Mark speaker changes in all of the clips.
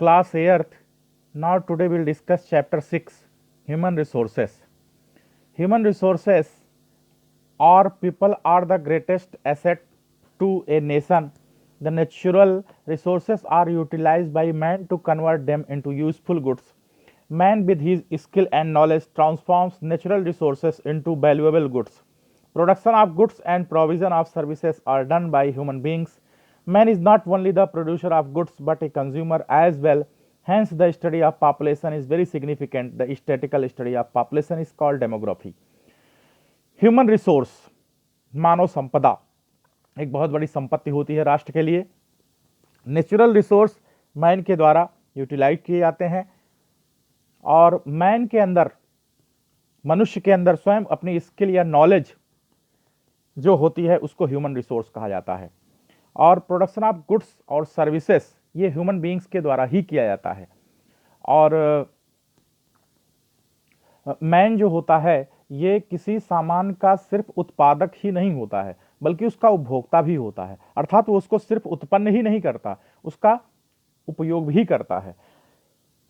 Speaker 1: Class 8th. Now today we'll discuss chapter 6, human resources. Human resources or people are the greatest asset to a nation. The natural resources are utilized by man to convert them into useful goods. Man with his skill and knowledge transforms natural resources into valuable goods. Production of goods and provision of services are done by human beings. Man is not only the producer of goods but a consumer as well. Hence, the study of population is very significant. The statistical study of population is called demography. Human resource, मानव संपदा एक बहुत बड़ी संपत्ति होती है राष्ट्र के लिए. नेचुरल रिसोर्स मैन के द्वारा यूटिलाइज किए जाते हैं और मैन के अंदर, मनुष्य के अंदर स्वयं अपनी स्किल या नॉलेज जो होती है उसको ह्यूमन रिसोर्स कहा जाता है. और प्रोडक्शन ऑफ गुड्स और सर्विसेज ये ह्यूमन बीइंग्स के द्वारा ही किया जाता है. और मैन जो होता है ये किसी सामान का सिर्फ उत्पादक ही नहीं होता है बल्कि उसका उपभोक्ता भी होता है. अर्थात वो उसको सिर्फ उत्पन्न ही नहीं करता, उसका उपयोग भी करता है.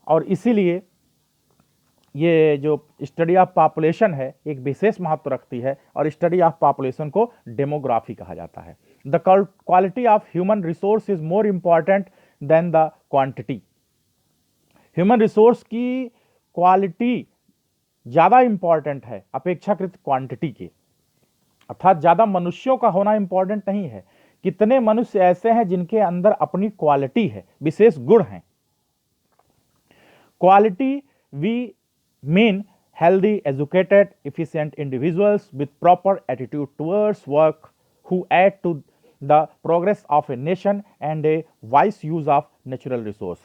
Speaker 1: और इसीलिए ये जो स्टडी ऑफ पॉपुलेशन है एक विशेष महत्व रखती है और स्टडी ऑफ पॉपुलेशन को डेमोग्राफी कहा जाता है. The quality of human resource is more important than the quantity. Human resource की क्वालिटी ज्यादा इंपॉर्टेंट है अपेक्षाकृत क्वांटिटी के. अर्थात ज्यादा मनुष्यों का होना इंपॉर्टेंट नहीं है, कितने मनुष्य ऐसे हैं जिनके अंदर अपनी क्वालिटी है, विशेष गुण हैं. Quality we mean healthy, educated, efficient individuals with proper attitude towards work who add to the progress of a nation and a wise use of natural resource.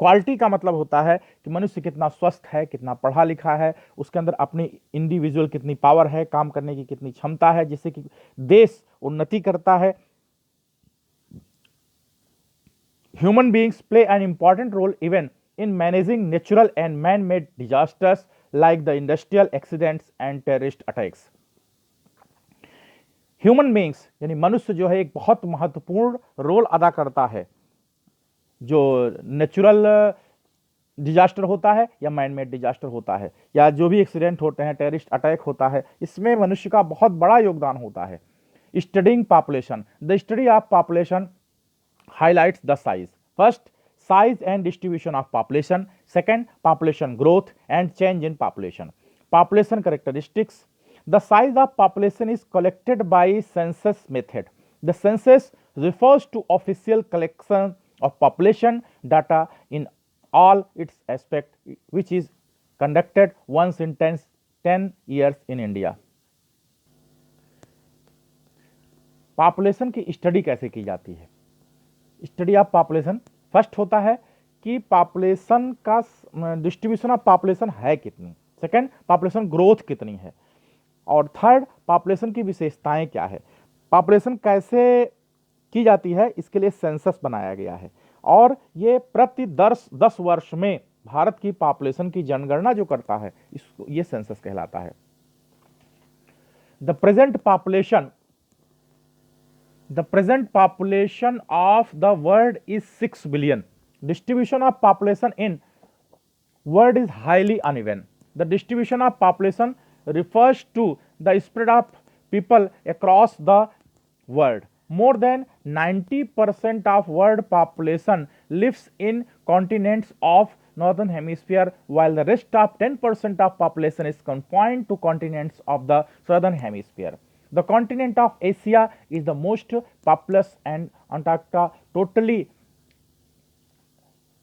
Speaker 1: Quality का मतलब होता है कि मनुष्य कितना स्वस्थ है, कितना पढ़ा लिखा है, उसके अंदर अपनी इंडिविजुअल कितनी पावर है, काम करने की कितनी क्षमता है जिससे कि देश उन्नति करता है. Human beings play an important role even in managing natural and man-made disasters like the industrial accidents and terrorist attacks. Human beings यानी मनुष्य जो है एक बहुत महत्वपूर्ण रोल अदा करता है. जो नेचुरल डिजास्टर होता है या मैन मेड डिजास्टर होता है या जो भी एक्सीडेंट होते हैं, टेररिस्ट अटैक होता है, इसमें मनुष्य का बहुत बड़ा योगदान होता है. Studying population. The study of population highlights the size. First, size and distribution of population. Second, population growth and change in population. Population characteristics. The size of population is collected by census method. The census refers to official collection of population data in all its aspects which is conducted once in 10 years in India. Population की study कैसे की जाती है? Study of population first होता है कि population का distribution of population है कितनी. सेकंड, पॉपुलेशन ग्रोथ कितनी है. और थर्ड, पॉपुलेशन की विशेषताएं क्या है. पॉपुलेशन कैसे की जाती है इसके लिए सेंसस बनाया गया है और ये प्रति 10 वर्ष में भारत की पॉपुलेशन की जनगणना जो करता है इसको ये सेंसस कहलाता है. The present population of the world is 6 billion. Distribution of population in world is highly uneven. The distribution of population refers to the spread of people across the world. More than 90% of world population lives in continents of northern hemisphere while the rest of 10% of population is confined to continents of the southern hemisphere. The continent of Asia is the most populous and Antarctica totally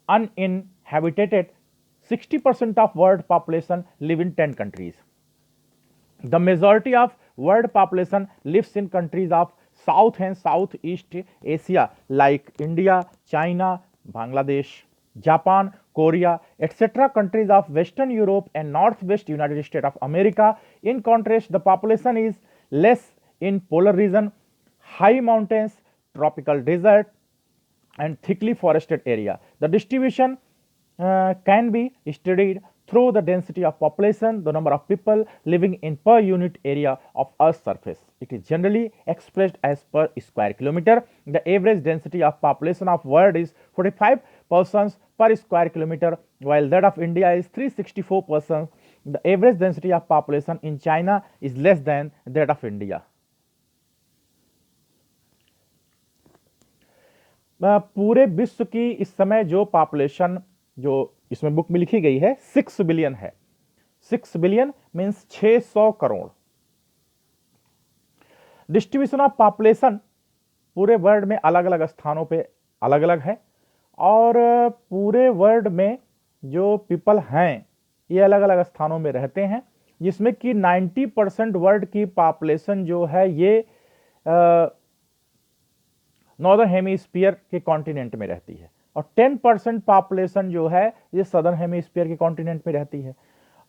Speaker 1: uninhabited. 60% of world population live in 10 countries. The majority of world population lives in countries of South and Southeast Asia like India, China, Bangladesh, Japan, Korea, etc. Countries of Western Europe and Northwest United States of America. In contrast, the population is less in polar region, high mountains, tropical desert and thickly forested area. The distribution can be studied through the density of population, the number of people living in per unit area of Earth's surface. It is generally expressed as per square kilometer. The average density of population of world is 45 persons per square kilometer, while that of India is 364 persons. The average density of population in China is less than that of India. पूरे विश्व की इस समय जो population जो इसमें book में लिखी गई है 6 बिलियन है। 6 billion means 600 crore. Distribution of population पूरे वर्ल्ड में अलग अलग स्थानों पे अलग अलग है, और पूरे वर्ल्ड में जो पीपल हैं ये अलग अलग स्थानों में रहते हैं, जिसमें कि 90% वर्ल्ड की पॉपुलेशन जो है ये नॉर्दर्न हेमीस्फीयर के कॉन्टिनेंट में रहती है, और 10% पॉपुलेशन जो है ये सदर्न हेमीस्फीयर के कॉन्टिनेंट में रहती है।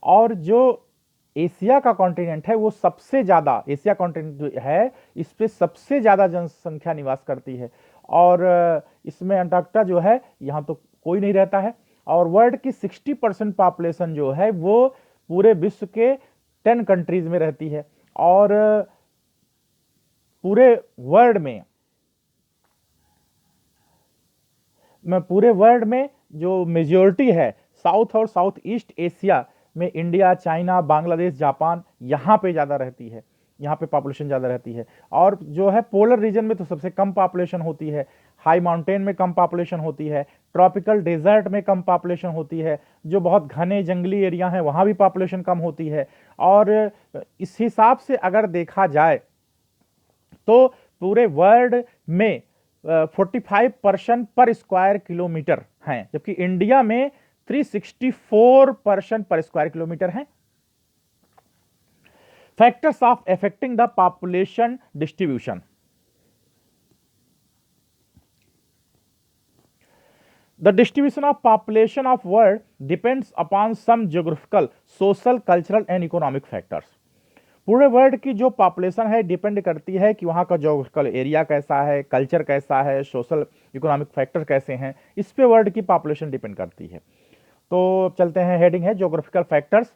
Speaker 1: और जो एशिया का कॉन्टिनेंट है वो सबसे ज़्यादा, एशिया कॉन्टिनेंट जो है इस पे सबसे ज़्यादा जनसंख्या निवास करती है, और इसमें अंटार्कटिका जो है यहाँ तो कोई नहीं रहता है। और वर्ल्ड की 60% पॉपुलेशन जो है वो पूरे विश्व के 10 कंट्रीज में रहती है, और पूरे वर्ल्ड में जो मेजॉरिटी है साउथ और साउथ ईस्ट एशिया में इंडिया, चाइना, बांग्लादेश, जापान यहाँ पे ज़्यादा रहती है, यहाँ पे पॉपुलेशन ज़्यादा रहती है। और जो है पोलर रीजन में तो सबसे कम पॉपुलेशन होती है, हाई माउंटेन में कम पॉपुलेशन होती है, ट्रॉपिकल डेजर्ट में कम पॉपुलेशन होती है, जो बहुत घने जंगली एरिया हैं वहाँ भी पॉपुलेशन कम होती है। और इस हिसाब से अगर देखा जाए तो पूरे वर्ल्ड में 45% पर स्क्वायर किलोमीटर हैं, जबकि इंडिया में 364% पर स्क्वायर किलोमीटर हैं। Factors of affecting the population distribution. The distribution of population of world depends upon some geographical, social, cultural and economic factors. पूरे वर्ल्ड की जो पॉपुलेशन है डिपेंड करती है कि वहाँ का जोग्राफिकल एरिया कैसा है, कल्चर कैसा है, सोशल इकोनॉमिक फैक्टर कैसे हैं, इस पे वर्ल्ड की पॉपुलेशन डिपेंड करती है। तो चलते हैं, हेडिंग है geographical factors.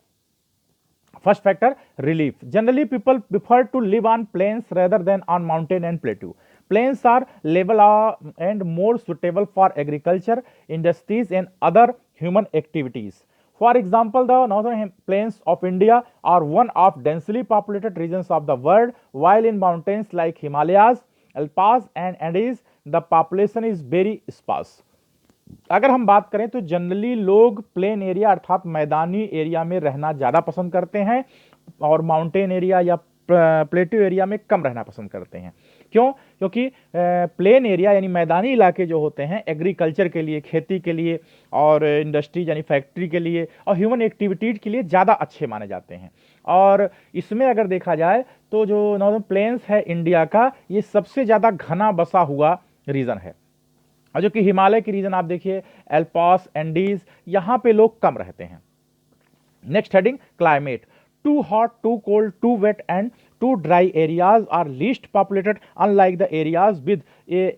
Speaker 1: First factor, relief. Generally people prefer to live on plains rather than on mountain and plateau. Plains are level and more suitable for agriculture, industries and other human activities. For example, the northern plains of India are one of densely populated regions of the world, while in mountains like Himalayas, Alps and Andes, the population is very sparse. अगर हम बात करें तो generally लोग plain area अर्थात मैदानी area में रहना ज़्यादा पसंद करते हैं, और माउंटेन एरिया या प्लेट्यू एरिया में कम रहना पसंद करते हैं। क्यों? क्योंकि प्लेन एरिया यानी मैदानी इलाके जो होते हैं एग्रीकल्चर के लिए, खेती के लिए और इंडस्ट्रीज यानी फैक्ट्री के लिए और ह्यूमन एक्टिविटीज के लिए ज़्यादा अच्छे माने जाते हैं। और इसमें अगर देखा जाए तो जो नॉर्दर्न प्लेन्स है इंडिया का, ये सबसे ज़्यादा घना बसा हुआ रीजन है। और जो कि हिमालय की रीजन आप देखिए, एल्पास, एंडीज, यहाँ पे लोग कम रहते हैं। Next heading, climate. Too hot, too cold, too wet and too dry areas are least populated, unlike the areas with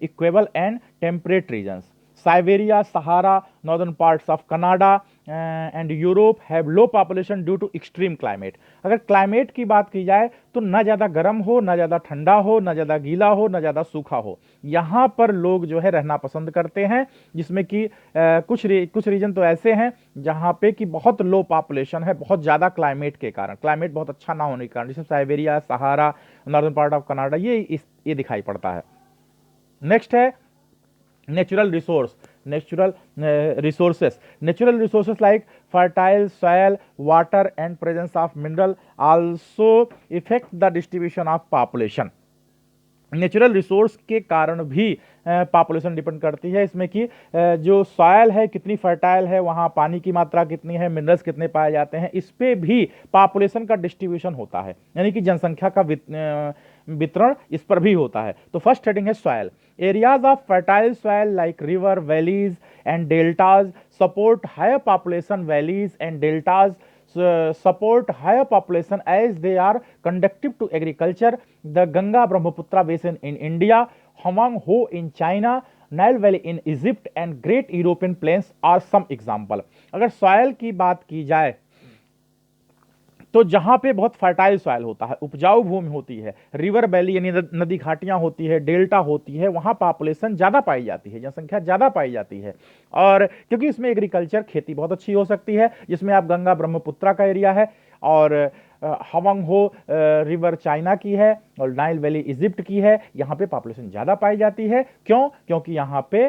Speaker 1: equable and temperate regions. Siberia, Sahara, northern parts of Canada and Europe have low population due to extreme climate. अगर climate की बात की जाए तो ना ज़्यादा गर्म हो, ना ज़्यादा ठंडा हो, ना ज़्यादा गीला हो, ना ज़्यादा सूखा हो, यहाँ पर लोग जो है रहना पसंद करते हैं, जिसमें कि कुछ रीजन तो ऐसे हैं जहाँ पे कि बहुत लो पॉपुलेशन है, बहुत ज़्यादा क्लाइमेट के कारण, क्लाइमेट बहुत अच्छा ना होने के कारण, जैसे Siberia, Sahara, northern part of Canada, ये दिखाई पड़ता है। नेक्स्ट है natural resources like fertile soil, water and presence of mineral also affect the distribution of population. Natural resource के कारण भी पॉपुलेशन डिपेंड करती है, इसमें कि जो सॉयल है कितनी फर्टाइल है, वहाँ पानी की मात्रा कितनी है, मिनरल्स कितने पाए जाते हैं, इस पे भी पॉपुलेशन का डिस्ट्रीब्यूशन होता है, यानी कि जनसंख्या का वितरण इस पर भी होता है। तो फर्स्ट हेडिंग है soil. Areas of fertile soil like river, valleys and deltas support higher population. Valleys and deltas support higher population as they are conducive to agriculture. The Ganga Brahmaputra basin in India, Huanghe in China, Nile valley in Egypt and great European plains are some example. अगर soil की बात की जाए तो जहां पे बहुत fertile soil होता है, उपजाऊ भूमि होती है, रिवर वैली यानी नदी घाटियां होती है, डेल्टा होती है, वहां पॉपुलेशन ज्यादा पाई जाती है, जनसंख्या ज्यादा पाई जाती है। और क्योंकि इसमें एग्रीकल्चर खेती बहुत अच्छी हो सकती है, जिसमें आप गंगा ब्रह्मपुत्रा का एरिया है, और हवंग हो रिवर चाइना की है, और नाइल वैली इजिप्ट की है, यहाँ पे पॉपुलेशन ज्यादा पाई जाती है। क्यों? क्योंकि यहाँ पे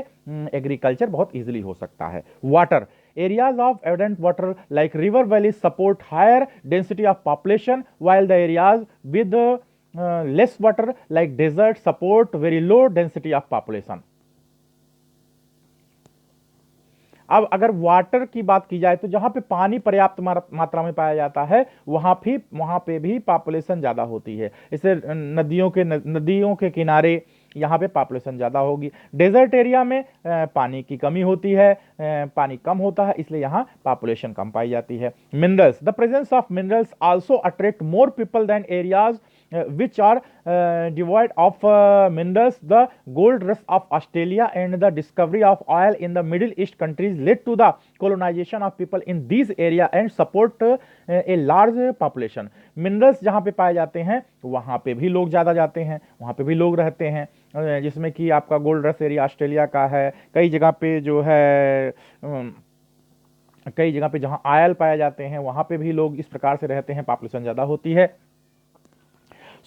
Speaker 1: एग्रीकल्चर बहुत इजीली हो सकता है। Water, areas of abundant water like river valleys support higher density of population, while the areas with less water like desert support very low density of population. अब अगर वाटर की बात की जाए तो जहां पे पानी पर्याप्त मात्रा में पाया जाता है वहां पे भी पॉपुलेशन ज्यादा होती है। इसे नदियों के किनारे यहाँ पे पॉपुलेशन ज्यादा होगी। डेजर्ट एरिया में पानी की कमी होती है, पानी कम होता है, इसलिए यहाँ पॉपुलेशन कम पाई जाती है। Minerals, the presence of minerals also attract more people than areas which are devoid of minerals. The gold rush of Australia and the discovery of oil in the Middle East countries led to the colonization of people in these area and support a large population. Minerals जहाँ पे पाए जाते हैं वहाँ पे भी लोग ज़्यादा जाते हैं, वहाँ पे भी लोग रहते हैं, जिसमें कि आपका गोल्ड रश एरिया ऑस्ट्रेलिया का है। कई जगह पे जो है कई जगह पे जहाँ ऑयल पाए जाते हैं वहाँ पे भी लोग इस प्रकार से रहते हैं, पॉपुलेशन ज़्यादा होती है।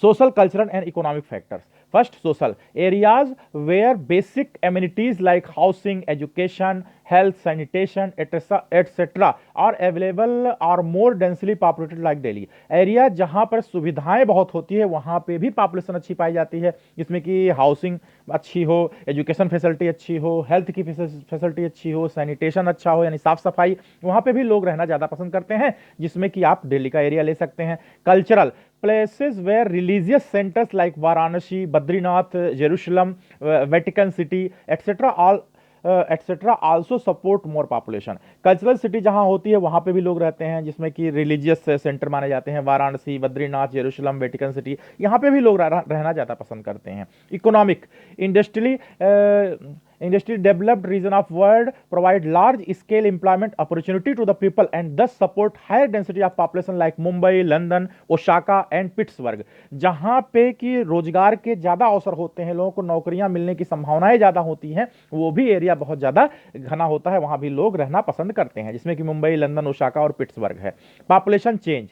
Speaker 1: Social, cultural and economic factors. First, social. Areas where basic amenities like housing, education, health, sanitation, etc. are available are more densely populated like Delhi. Area जहां पर सुविधाएं बहुत होती है वहां पे भी पॉपुलेशन अच्छी पाई जाती है, जिसमें कि हाउसिंग अच्छी हो, एजुकेशन फैसिलिटी अच्छी हो, हेल्थ की फैसिलिटी अच्छी हो, सैनिटेशन अच्छा हो यानी साफ सफाई, वहां पे भी लोग रहना ज़्यादा पसंद करते हैं, जिसमें कि आप दिल्ली का एरिया ले सकते हैं। Cultural, places where religious centers like Varanasi, Badrinath, Jerusalem, Vatican City, etc. also support more population. Cultural city जहां होती है वहां पे भी लोग रहते हैं, जिसमें कि रिलीजियस सेंटर माने जाते हैं, Varanasi, Badrinath, Jerusalem, Vatican city, यहाँ पे भी लोग रहना ज़्यादा पसंद करते हैं। Economic, Industry developed region of world provide large scale employment opportunity to the people and thus support higher density of population like Mumbai, London, Osaka and Pittsburgh. जहां पे कि रोजगार के ज्यादा अवसर होते हैं, लोगों को नौकरियां मिलने की संभावनाएं ज्यादा होती हैं, वो भी एरिया बहुत ज्यादा घना होता है, वहां भी लोग रहना पसंद करते हैं, जिसमें कि मुंबई, लंदन, ओसाका और पिट्सबर्ग है। Population change,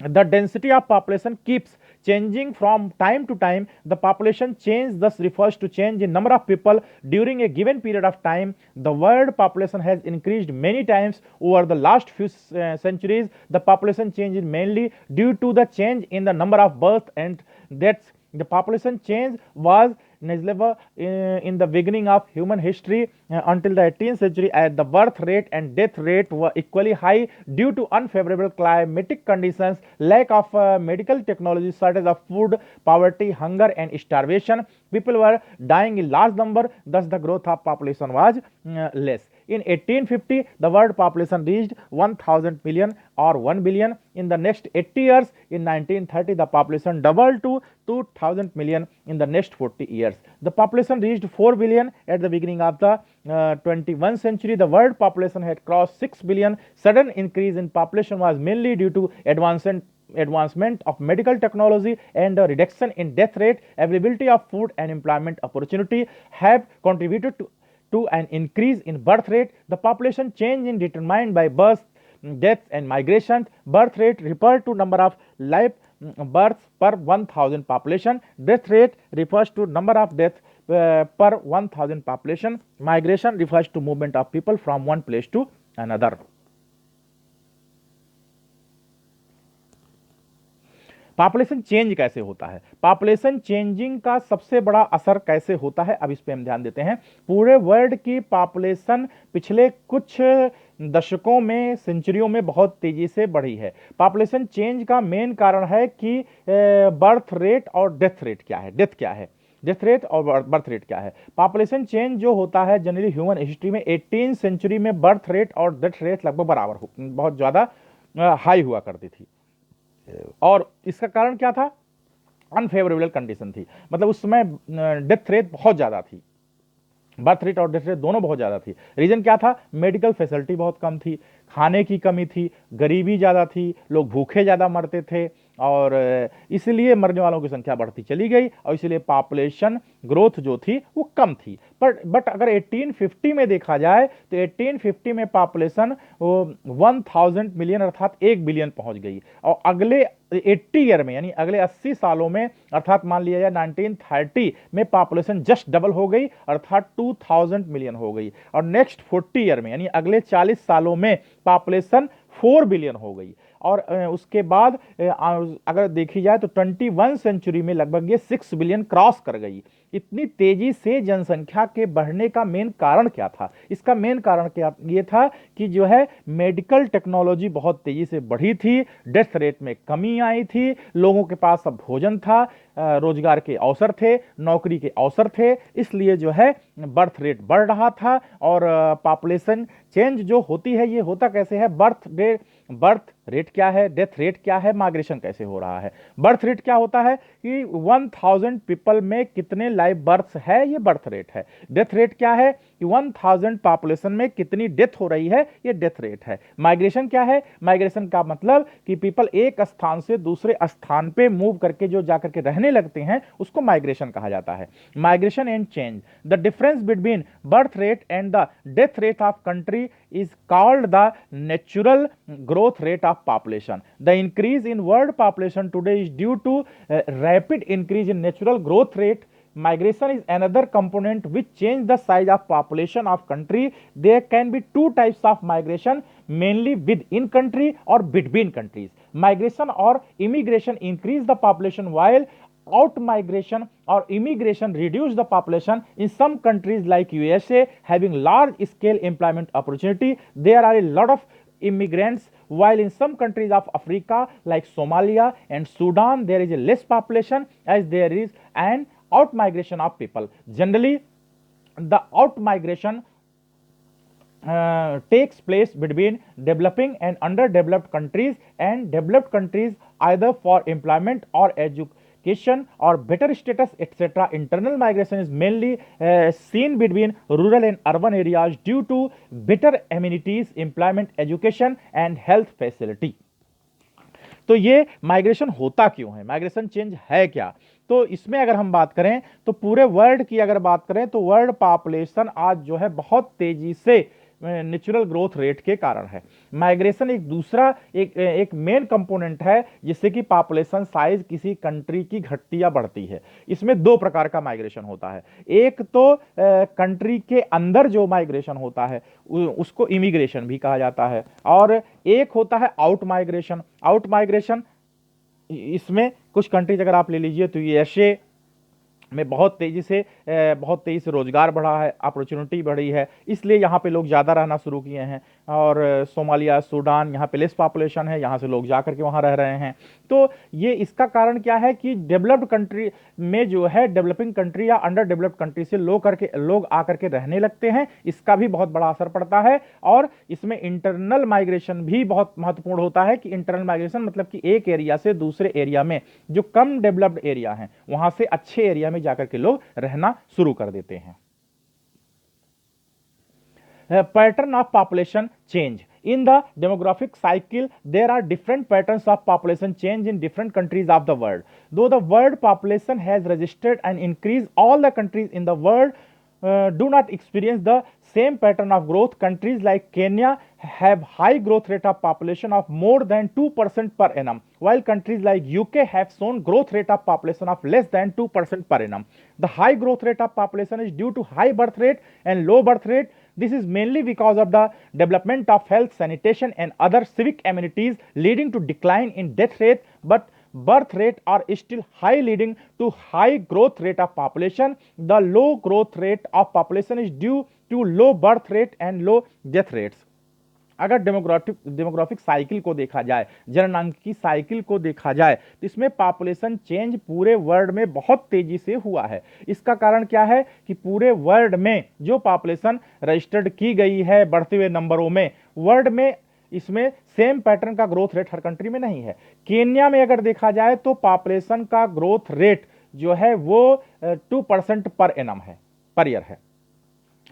Speaker 1: the density of population keeps changing from time to time. The population change thus refers to change in number of people during a given period of time. The world population has increased many times over the last few centuries. The population change is mainly due to the change in the number of births and deaths. The population change was negligible in the beginning of human history until the 18th century, as the birth rate and death rate were equally high due to unfavorable climatic conditions, lack of medical technology, shortage of food, poverty, hunger and starvation. People were dying in large number, thus the growth of population was less. In 1850, the world population reached 1000 million or 1 billion. In the next 80 years, in 1930, the population doubled to 2000 million in the next 40 years. The population reached 4 billion at the beginning of the 21st century. The world population had crossed 6 billion. Sudden increase in population was mainly due to advancement of medical technology and a reduction in death rate. Availability of food and employment opportunity have contributed to an increase in birth rate. The population change is determined by births, deaths and migrations. Birth rate refers to number of live births per 1000 population. Death rate refers to number of deaths per 1000 population. Migration refers to movement of people from one place to another. Population change कैसे होता है? Population changing का सबसे बड़ा असर कैसे होता है, अब इस पे हम ध्यान देते हैं। पूरे वर्ल्ड की पॉपुलेशन पिछले कुछ दशकों में, सेंचुरियों में बहुत तेजी से बढ़ी है। पॉपुलेशन चेंज का मेन कारण है कि बर्थ रेट और डेथ रेट क्या है, डेथ रेट और बर्थ रेट क्या है। पॉपुलेशन चेंज जो होता है जनरली ह्यूमन हिस्ट्री में 18th सेंचुरी में बर्थ रेट और डेथ रेट लगभग बराबर बहुत ज़्यादा हाई हुआ करती थी, और इसका कारण क्या था? अनफेवरेबल कंडीशन थी, मतलब उस समय डेथ रेट बहुत ज़्यादा थी, बर्थ रेट और डेथ रेट दोनों बहुत ज़्यादा थी। रीज़न क्या था? मेडिकल फैसिलिटी बहुत कम थी, खाने की कमी थी, गरीबी ज़्यादा थी, लोग भूखे ज़्यादा मरते थे और इसलिए मरने वालों की संख्या बढ़ती चली गई और इसलिए पॉपुलेशन ग्रोथ जो थी वो कम थी। बट अगर 1850 में देखा जाए तो 1850 में पॉपुलेशन वो 1000 मिलियन अर्थात 1 बिलियन पहुंच गई और अगले 80 ईयर में यानी अगले 80 सालों में अर्थात मान लिया जाए 1930 में पॉपुलेशन जस्ट डबल हो गई अर्थात 2000 मिलियन हो गई और नेक्स्ट 40 ईयर में यानी अगले 40 सालों में पॉपुलेशन 4 बिलियन हो गई और उसके बाद अगर देखी जाए तो 21 सेंचुरी में लगभग ये 6 बिलियन क्रॉस कर गई। इतनी तेजी से जनसंख्या के बढ़ने का मेन कारण क्या था? इसका मेन कारण क्या ये था कि जो है मेडिकल टेक्नोलॉजी बहुत तेजी से बढ़ी थी, डेथ रेट में कमी आई थी, लोगों के पास अब भोजन था, रोजगार के अवसर थे, नौकरी के अवसर थे, इसलिए जो है बर्थ रेट बढ़ रहा था और पॉपुलेशन चेंज जो होती है ये होता कैसे है? बर्थ रेट क्या है, डेथ रेट क्या है, माइग्रेशन कैसे हो रहा है? बर्थ रेट क्या होता है कि 1000 पीपल में कितने लाइव बर्थ्स है, ये बर्थ रेट है। डेथ रेट क्या है कि 1000 पॉपुलेशन में कितनी डेथ हो रही है, ये डेथ रेट है। माइग्रेशन क्या है? माइग्रेशन का मतलब कि पीपल एक स्थान से दूसरे स्थान पे मूव करके जो जाकर के रहने लगते हैं उसको माइग्रेशन कहा जाता है। Migration and change, the difference between birth rate and the death rate of country is called the natural growth rate of population. The increase in world population today is due to rapid increase in natural growth rate. Migration is another component which change the size of population of country. There can be two types of migration, mainly within country or between countries. Migration or immigration increase the population while out migration or immigration reduce the population. In some countries like USA having large scale employment opportunity, there are a lot of immigrants, while in some countries of Africa like Somalia and Sudan there is a less population as there is an out migration of people. Generally the out migration takes place between developing and underdeveloped countries, and developed countries either for employment or education or better status etc. Internal migration is mainly seen between rural and urban areas due to better amenities, employment, education and health facility. तो ये migration होता क्यों है, migration change है क्या? तो इसमें अगर हम बात करें तो पूरे वर्ल्ड की अगर बात करें तो वर्ल्ड पॉपुलेशन आज जो है बहुत तेजी से नेचुरल ग्रोथ रेट के कारण है। माइग्रेशन एक दूसरा एक मेन कंपोनेंट है जिससे कि पॉपुलेशन साइज किसी कंट्री की घटती या बढ़ती है। इसमें दो प्रकार का माइग्रेशन होता है, एक तो कंट्री के अंदर जो माइग्रेशन होता है उसको इमिग्रेशन भी कहा जाता है, और एक होता है आउट माइग्रेशन। आउट माइग्रेशन इसमें कुछ कंट्रीज अगर आप ले लीजिए तो यूएसए में बहुत तेजी से रोजगार बढ़ा है, अपॉर्चुनिटी बढ़ी है, इसलिए यहाँ पे लोग ज़्यादा रहना शुरू किए हैं। और सोमालिया, सूडान, यहाँ पे लेस पॉपुलेशन है, यहाँ से लोग जा करके वहाँ रह रहे हैं। तो ये इसका कारण क्या है कि डेवलप्ड कंट्री में जो है डेवलपिंग कंट्री या अंडर डेवलप्ड कंट्री से लोग आकर के रहने लगते हैं, इसका भी बहुत बड़ा असर पड़ता है। और इसमें इंटरनल माइग्रेशन भी बहुत महत्वपूर्ण होता है कि इंटरनल माइग्रेशन मतलब कि एक एरिया से दूसरे एरिया में जो कम डेवलप्ड एरिया है वहां से अच्छे एरिया में जाकर के लोग रहना शुरू कर देते हैं। Pattern of population change. In the demographic cycle, there are different patterns of population change in different countries of the world. Though the world population has registered an increase, all the countries in the world do not experience the same pattern of growth. Countries like Kenya have high growth rate of population of more than 2% per annum, while countries like UK have shown growth rate of population of less than 2% per annum. The high growth rate of population is due to high birth rate and low birth rate. This is mainly because of the development of health, sanitation and other civic amenities leading to decline in death rate, but birth rate are still high, leading to high growth rate of population. The low growth rate of population is due to low birth rate and low death rates. अगर demographic cycle को देखा जाए, जननांगिकी cycle को देखा जाए तो इसमें population change पूरे वर्ल्ड में बहुत तेजी से हुआ है। इसका कारण क्या है कि पूरे वर्ल्ड में जो पॉपुलेशन रजिस्टर्ड की गई है बढ़ते हुए नंबरों में, वर्ल्ड में इसमें सेम पैटर्न का ग्रोथ रेट हर कंट्री में नहीं है। केन्या में अगर देखा जाए तो पॉपुलेशन का ग्रोथ रेट जो है वो 2% पर एनम है, पर ईयर है।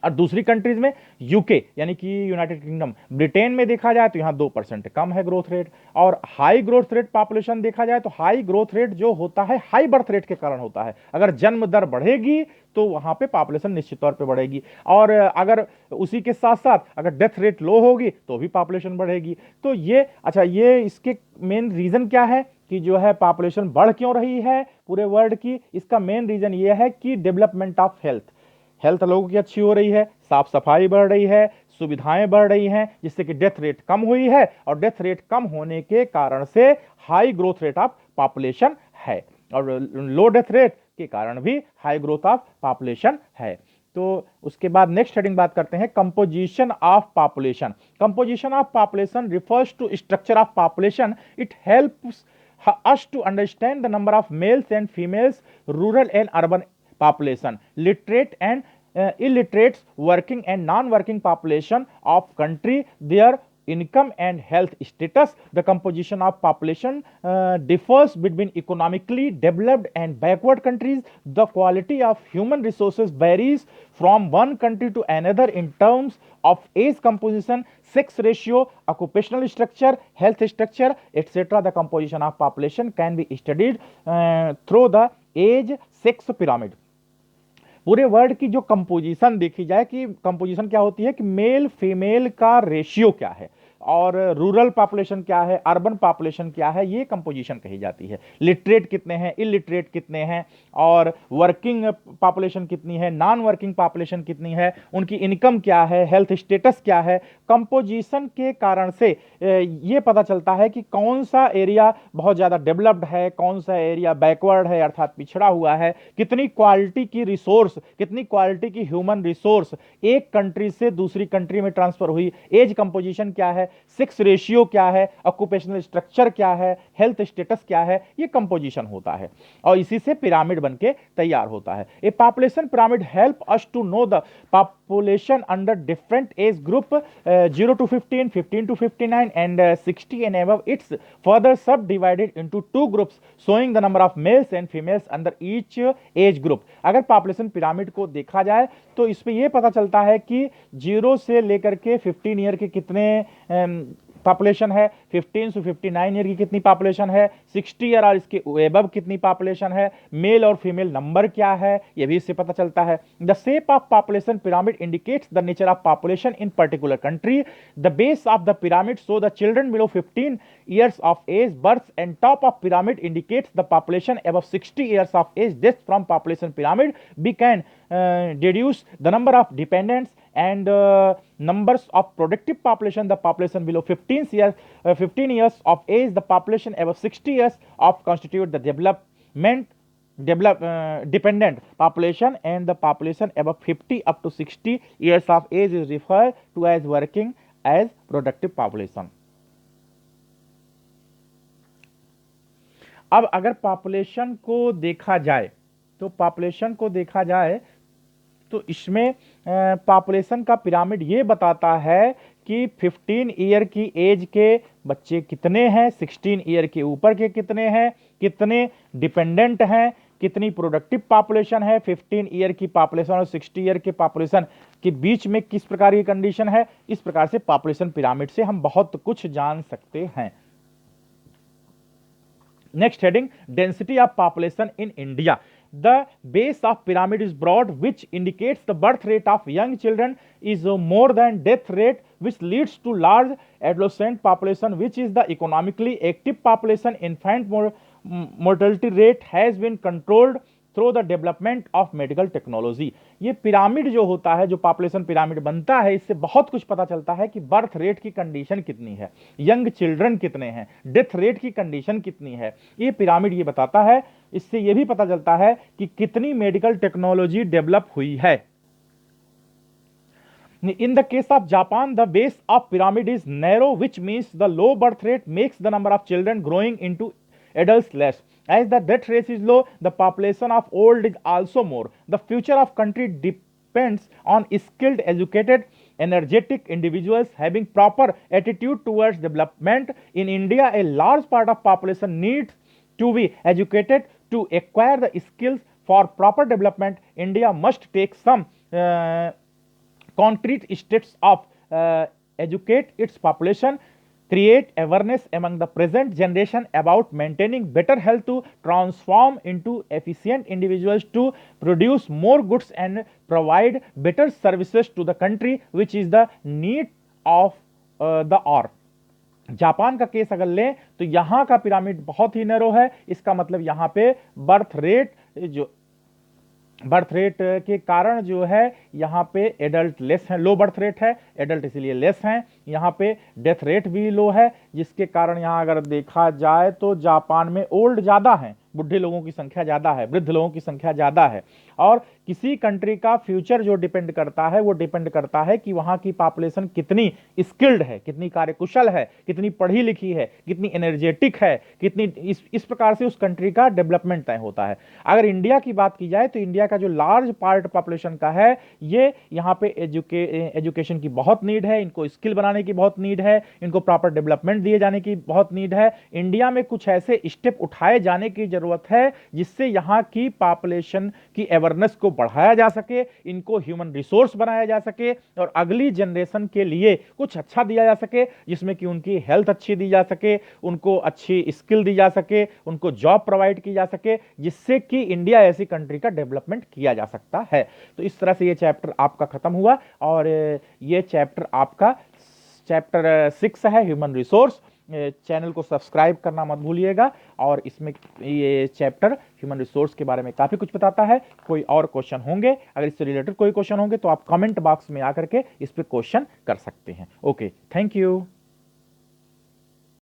Speaker 1: और दूसरी कंट्रीज में यूके यानी कि यूनाइटेड किंगडम, ब्रिटेन में देखा जाए तो यहाँ 2% कम है ग्रोथ रेट। और हाई ग्रोथ रेट पॉपुलेशन देखा जाए तो हाई ग्रोथ रेट जो होता है हाई बर्थ रेट के कारण होता है। अगर जन्म दर बढ़ेगी तो वहां पे पॉपुलेशन निश्चित तौर पे बढ़ेगी, और अगर उसी के साथ साथ अगर डेथ रेट लो होगी तो भी पॉपुलेशन बढ़ेगी। तो ये अच्छा, ये इसके मेन रीजन क्या है कि जो है पॉपुलेशन बढ़ क्यों रही है पूरे वर्ल्ड की? इसका मेन रीजन ये है कि डेवलपमेंट ऑफ हेल्थ लोगों की अच्छी हो रही है, साफ सफाई बढ़ रही है, सुविधाएं बढ़ रही हैं, जिससे कि डेथ रेट कम हुई है, और डेथ रेट कम होने के कारण से high growth rate of population है, और लो डेथ रेट के कारण भी हाई ग्रोथ ऑफ पॉपुलेशन है। तो उसके बाद नेक्स्ट हेडिंग बात करते हैं composition of population. Composition of population refers to structure of population. It helps us to understand the number of males and females, rural and urban population, literate and illiterates, working and non-working population of country, their income and health status. The composition of population differs between economically developed and backward countries. The quality of human resources varies from one country to another in terms of age composition, sex ratio, occupational structure, health structure, etc. The composition of population can be studied through the age sex pyramid. पूरे world की जो composition देखी जाए कि composition क्या होती है कि मेल फीमेल का रेशियो क्या है, और रूरल पॉपुलेशन क्या है, अर्बन पॉपुलेशन क्या है, ये कंपोजिशन कही जाती है। लिटरेट कितने हैं, इलिटरेट कितने हैं, और वर्किंग पॉपुलेशन कितनी है, नॉन वर्किंग पॉपुलेशन कितनी है, उनकी इनकम क्या है, हेल्थ स्टेटस क्या है। कंपोजिशन के कारण से ये पता चलता है कि कौन सा एरिया बहुत ज़्यादा डेवलप्ड है, कौन सा एरिया बैकवर्ड है अर्थात पिछड़ा हुआ है, कितनी क्वालिटी की रिसोर्स, कितनी क्वालिटी की ह्यूमन रिसोर्स एक कंट्री से दूसरी कंट्री में ट्रांसफर हुई, एज कंपोजिशन क्या है, सेक्स रेशियो क्या है, ऑक्यूपेशनल स्ट्रक्चर क्या है, हेल्थ स्टेटस क्या है, ये कंपोजिशन होता है, और इसी से पिरामिड बनके तैयार होता है। A population pyramid help us to know the population under different age group 0 to 15, 15 to 59 and 60 and above. It's further subdivided into two groups showing the number of males and females under each age group. अगर population pyramid को देखा जाए तो इसमें यह पता चलता है कि 0 से लेकर के 15 ईयर के कितने पॉपुलेशन है, 15 से 59 ईयर की कितनी पॉपुलेशन है, 60 ईयर और इसके एबव कितनी पॉपुलेशन है, मेल और फीमेल नंबर क्या है, यह भी इससे पता चलता है। The shape of population pyramid indicates the nature of population in particular country. The base of the pyramid show the children below 15 years of age births, and top of pyramid indicates the population above 60 years of age deaths. From population pyramid we can deduce the number of dependents and numbers of productive population. The population below 15 years of age, the population above 60 years of constitute the dependent population, and the population above 50 up to 60 years of age is referred to as working as productive population. अब अगर population को देखा जाए तो इसमें population का pyramid ये बताता है कि 15 ईयर की एज के बच्चे कितने हैं, 16 ईयर के ऊपर के कितने हैं, कितने डिपेंडेंट हैं, कितनी प्रोडक्टिव पॉपुलेशन है, 15 ईयर की पॉपुलेशन और 60 ईयर के पॉपुलेशन के बीच में किस प्रकार की कंडीशन है। इस प्रकार से पॉपुलेशन पिरामिड से हम बहुत कुछ जान सकते हैं। Next heading, density of population in India. The base of pyramid is broad, which indicates the birth rate of young children is more than death rate, which leads to large adolescent population, which is the economically active population. Infant mortality rate has been controlled through the development of medical technology. ये pyramid जो होता है, जो population pyramid बनता है, इससे बहुत कुछ पता चलता है कि बर्थ रेट की कंडीशन कितनी है, यंग चिल्ड्रन कितने हैं, डेथ रेट की कंडीशन कितनी है, ये पिरामिड ये बताता है। इससे ये भी पता चलता है कि कितनी मेडिकल टेक्नोलॉजी डेवलप हुई है। In the case of Japan, the base of pyramid is narrow, which means the low birth rate makes the number of children growing into adults less. As the death rate is low, the population of old is also more. The future of country depends on skilled, educated, energetic individuals having proper attitude towards development. In India, a large part of population needs to be educated to acquire the skills for proper development. India must take some concrete steps of educate its population, create awareness among the present generation about maintaining better health to transform into efficient individuals to produce more goods and provide better services to the country which is the need of the hour. Japan का case अगर लें तो यहां का pyramid बहुत ही narrow है, इसका मतलब यहां पे बर्थ रेट के कारण जो है यहाँ पे एडल्ट लेस है, लो बर्थ रेट है, एडल्ट इसीलिए लेस हैं, यहाँ पे डेथ रेट भी लो है, जिसके कारण यहाँ अगर देखा जाए तो जापान में ओल्ड ज़्यादा हैं, बुढ़े लोगों की संख्या ज़्यादा है, वृद्ध लोगों की संख्या ज़्यादा है। और किसी कंट्री का फ्यूचर जो डिपेंड करता है वो डिपेंड करता है कि वहाँ की पॉपुलेशन कितनी स्किल्ड है, कितनी कार्यकुशल है, कितनी पढ़ी लिखी है, कितनी एनर्जेटिक है, कितनी इस प्रकार से उस कंट्री का डेवलपमेंट तय होता है। अगर इंडिया की बात की जाए तो इंडिया का जो लार्ज पार्ट पॉपुलेशन का है, ये यहाँ पे एजुकेशन की बहुत नीड है, इनको स्किल बनाने की बहुत नीड है, इनको प्रॉपर डेवलपमेंट दिए जाने की बहुत नीड है। इंडिया में कुछ ऐसे स्टेप उठाए जाने की जरूरत है जिससे यहाँ की पॉपुलेशन की अवेयरनेस को बढ़ाया जा सके, इनको ह्यूमन रिसोर्स बनाया जा सके और अगली जनरेशन के लिए कुछ अच्छा दिया जा सके, जिसमें कि उनकी हेल्थ अच्छी दी जा सके, उनको अच्छी स्किल दी जा सके, उनको जॉब प्रोवाइड की जा सके, जिससे कि इंडिया ऐसी कंट्री का डेवलपमेंट किया जा सकता है। तो इस तरह से ये चैप्टर आपका खत्म हुआ और ये चैप्टर आपका चैप्टर 6 है, ह्यूमन रिसोर्स। चैनल को सब्सक्राइब करना मत भूलिएगा और इसमें ये चैप्टर ह्यूमन रिसोर्स के बारे में काफ़ी कुछ बताता है। कोई और क्वेश्चन होंगे, अगर इससे रिलेटेड कोई क्वेश्चन होंगे तो आप कमेंट बॉक्स में आकर के इस पर क्वेश्चन कर सकते हैं। Okay, thank you.